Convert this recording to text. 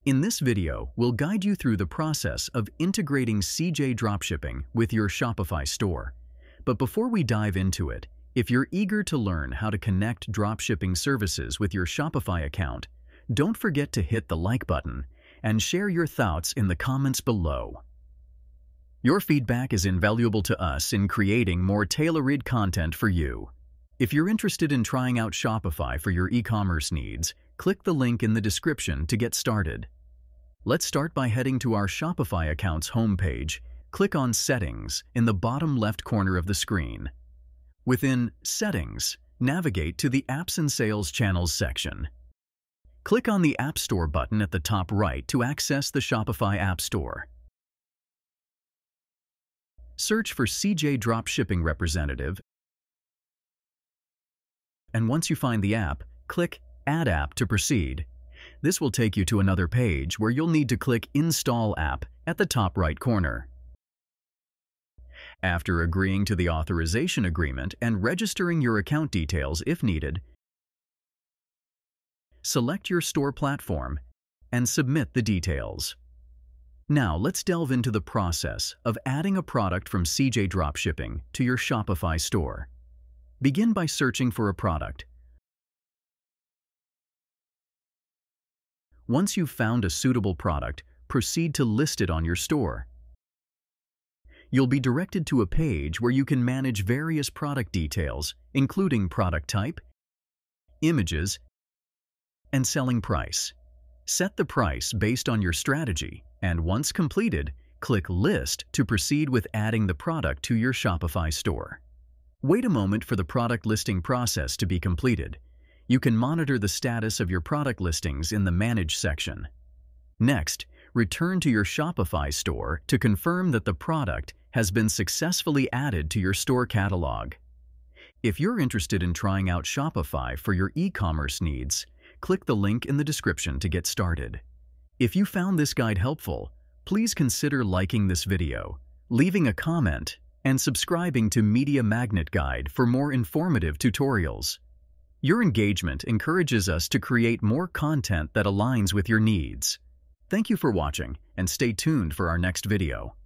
In this video, we'll guide you through the process of integrating CJ Dropshipping with your Shopify store. But before we dive into it, if you're eager to learn how to connect dropshipping services with your Shopify account, don't forget to hit the like button and share your thoughts in the comments below. Your feedback is invaluable to us in creating more tailor-made content for you. If you're interested in trying out Shopify for your e-commerce needs, click the link in the description to get started. Let's start by heading to our Shopify account's homepage. Click on Settings in the bottom left corner of the screen. Within Settings, navigate to the Apps and Sales Channels section. Click on the App Store button at the top right to access the Shopify App Store. Search for CJ Dropshipping Representative, and once you find the app, click Add App to proceed. This will take you to another page where you'll need to click Install App at the top right corner. After agreeing to the authorization agreement and registering your account details if needed, select your store platform and submit the details. Now let's delve into the process of adding a product from CJ Dropshipping to your Shopify store. Begin by searching for a product. Once you've found a suitable product, proceed to list it on your store. You'll be directed to a page where you can manage various product details, including product type, images, and selling price. Set the price based on your strategy, and once completed, click List to proceed with adding the product to your Shopify store. Wait a moment for the product listing process to be completed. You can monitor the status of your product listings in the Manage section. Next, return to your Shopify store to confirm that the product has been successfully added to your store catalog. If you're interested in trying out Shopify for your e-commerce needs, click the link in the description to get started. If you found this guide helpful, please consider liking this video, leaving a comment, and subscribing to Media Magnet Guide for more informative tutorials. Your engagement encourages us to create more content that aligns with your needs. Thank you for watching, and stay tuned for our next video.